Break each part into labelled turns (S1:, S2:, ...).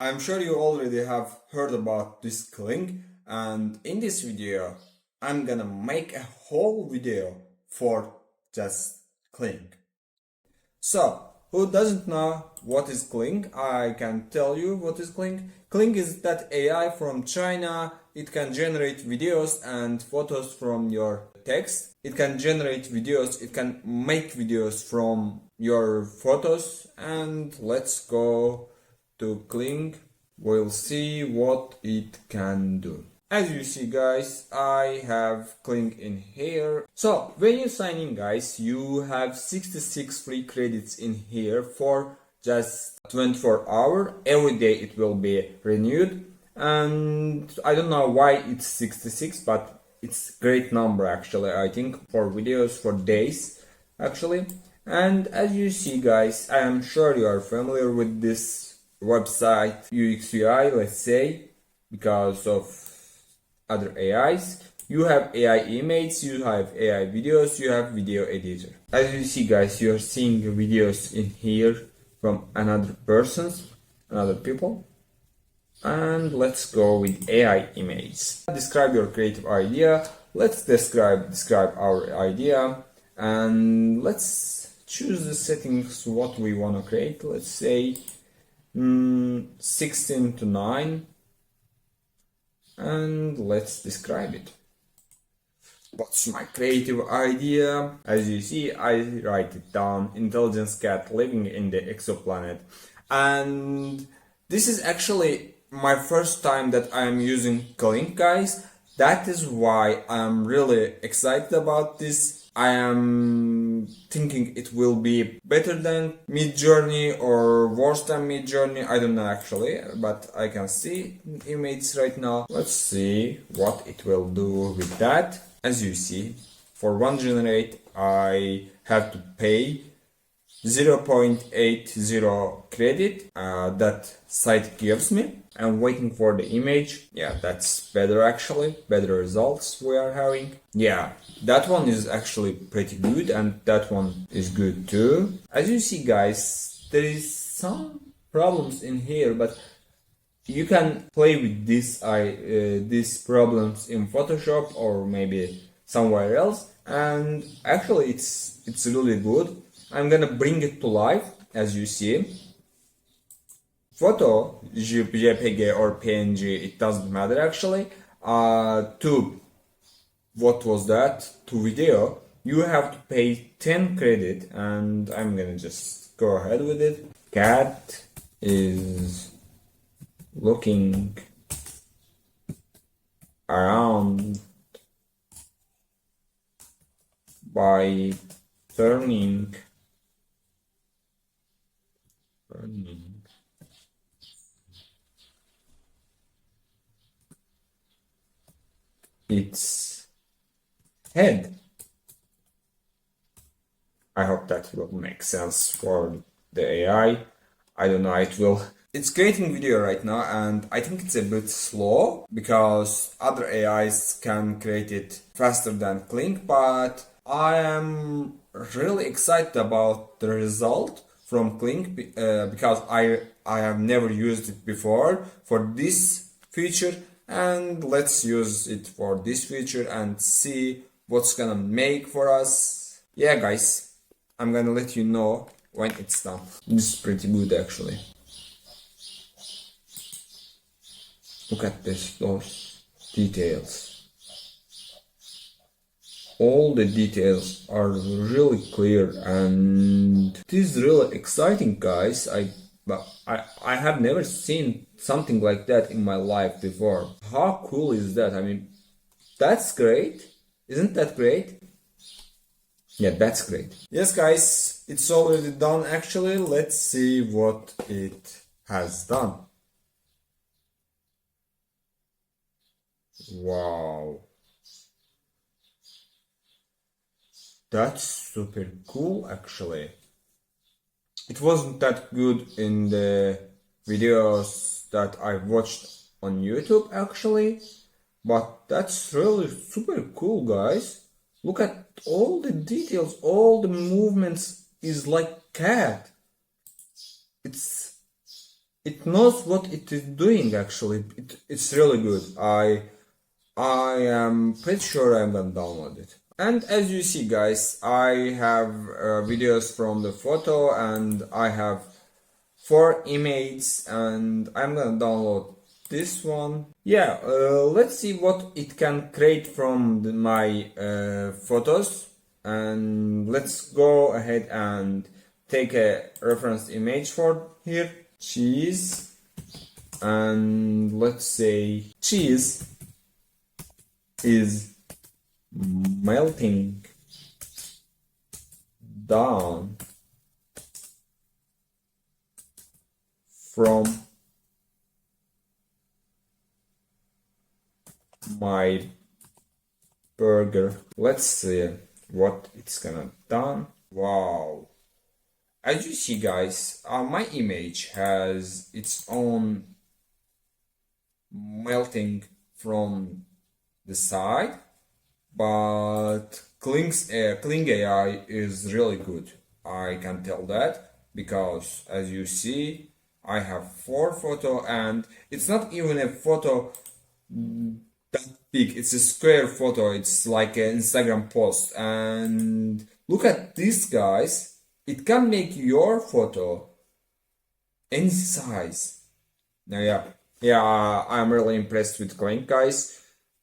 S1: I'm sure you already have heard about this Kling, and in this video I'm gonna make a whole video for just Kling. So, who doesn't know what is Kling? I can tell you what is Kling. Kling is that AI from China. It can generate videos and photos from your text. It can generate videos, it can make videos from your photos, and let's go to Kling. We'll see what it can do. As you see guys, I have Kling in here. So when you sign in guys, you have 66 free credits in here for just 24 hours. Every day it will be renewed. And I don't know why it's 66, but it's a great number actually, I think, for videos, for days actually. And as you see guys, I am sure you are familiar with this website UX UI, let's say, because of other AIs. You have AI images, you have AI videos, you have video editor. As you see guys, you are seeing videos in here from another people. And let's go with AI images. Describe your creative idea. Let's describe our idea, and let's choose the settings what we want to create. Let's say 16:9, and let's describe it. What's my creative idea? As you see, I write it down: intelligence cat living in the exoplanet. And this is actually my first time that I am using Kling, guys. That is why I'm really excited about this. I am thinking it will be better than Midjourney or worse than Midjourney. I don't know actually, but I can see images right now. Let's see what it will do with that. As you see, for one generate, I have to pay 0.80 credit that site gives me. I'm waiting for the image. Yeah, that's better actually, better results we are having. Yeah, that one is actually pretty good, and that one is good too. As you see guys, there is some problems in here, but you can play with these problems in Photoshop or maybe somewhere else, and actually it's really good. I'm gonna bring it to life. As you see, photo, JPG or PNG, it doesn't matter actually. To what was that? To video, you have to pay 10 credit, and I'm gonna just go ahead with it. Cat is looking around by turning its head. I hope that will make sense for the AI. I don't know, it will. It's creating video right now, and I think it's a bit slow because other AIs can create it faster than Kling, but I am really excited about the result from Kling because I have never used it before for this feature, and let's use it for this feature and see what's gonna make for us. Yeah guys, I'm gonna let you know when it's done. This is pretty good actually. Look at those details. All the details are really clear, and it is really exciting, guys. I have never seen something like that in my life before. How cool is that? I mean, that's great. Isn't that great? Yeah, that's great. Yes, guys, it's already done actually. Let's see what it has done. Wow. That's super cool actually. It wasn't that good in the videos that I watched on YouTube actually, but that's really super cool, guys. Look at all the details, all the movements is like cat. It's it knows what it is doing actually. It's really good. I am pretty sure I'm gonna download it. And as you see guys, I have videos from the photo and I have 4 images and I'm gonna download this one. Yeah, let's see what it can create from my photos, and let's go ahead and take a reference image for here, cheese, and let's say cheese is melting down from my burger. Let's see what it's gonna done. Wow, as you see guys, my image has its own melting from the side, but Kling AI is really good. I can tell that because as you see, I have 4 photos and it's not even a photo that big. It's a square photo. It's like an Instagram post. And look at this guys. It can make your photo any size. Now, yeah, I'm really impressed with Kling guys.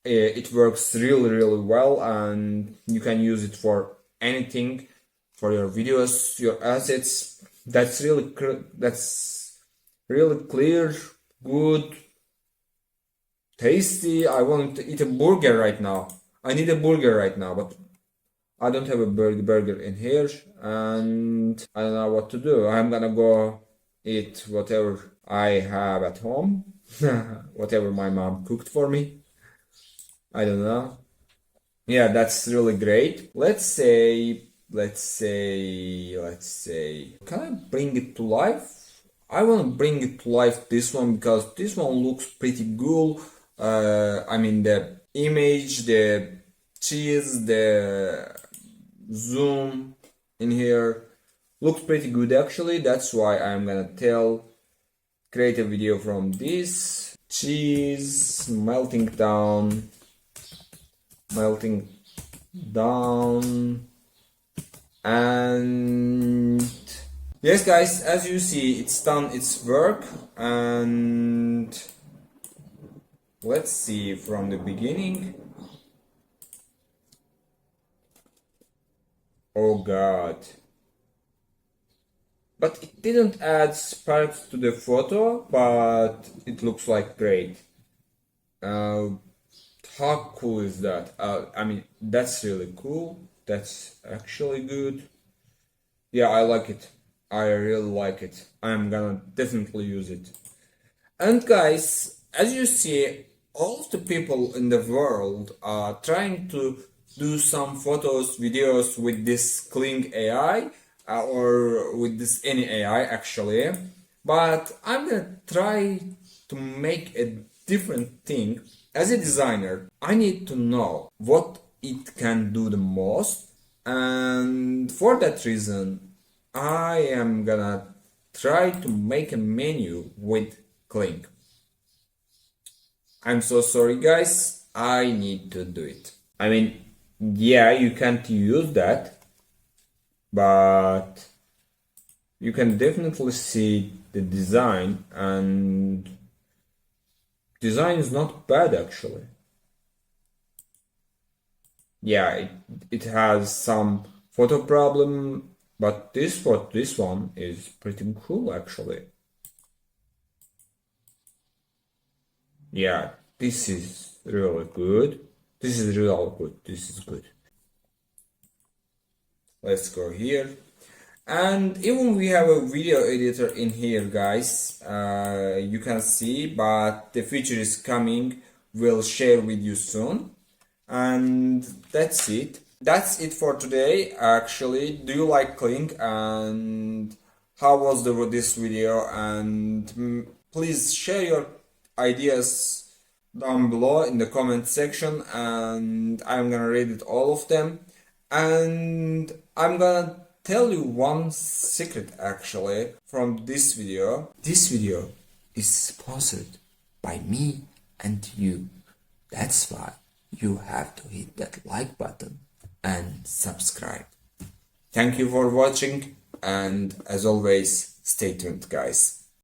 S1: It works really well, and you can use it for anything, for your videos, your assets. That's really clear, good, tasty. I want to eat a burger right now. I need a burger right now, but I don't have a burger in here, and I don't know what to do. I'm gonna go eat whatever I have at home, whatever my mom cooked for me. I don't know. Yeah, that's really great. Let's say, can I bring it to life? I want to bring it to life this one because this one looks pretty cool. I mean the image, the cheese, the zoom in here looks pretty good actually. That's why I'm gonna create a video from this. Cheese melting down, and yes guys, as you see, it's done its work. And let's see from the beginning. Oh god, but it didn't add sparks to the photo, but it looks like great. How cool is that? I mean, that's really cool. That's actually good. Yeah, I like it. I really like it. I'm gonna definitely use it. And guys, as you see, all of the people in the world are trying to do some photos, videos with this Kling AI, or with this any AI actually. But I'm gonna try to make a different thing. As a designer, I need to know what it can do the most, and for that reason, I am gonna try to make a menu with Kling. I'm so sorry guys, I need to do it. I mean, yeah, you can't use that, but you can definitely see the design, and design is not bad actually. Yeah, it has some photo problem, but this one is pretty cool actually. Yeah, this is really good. This is really good. This is good. Let's go here. And even we have a video editor in here guys, you can see, but the feature is coming. We'll share with you soon. And that's it. That's it for today actually. Do you like Kling, and how was this video? And please share your ideas down below in the comment section, and I'm gonna read it all of them. And I'm gonna tell you one secret actually from this video. This video is sponsored by me and you. That's why you have to hit that like button and subscribe. Thank you for watching, and as always, stay tuned, guys.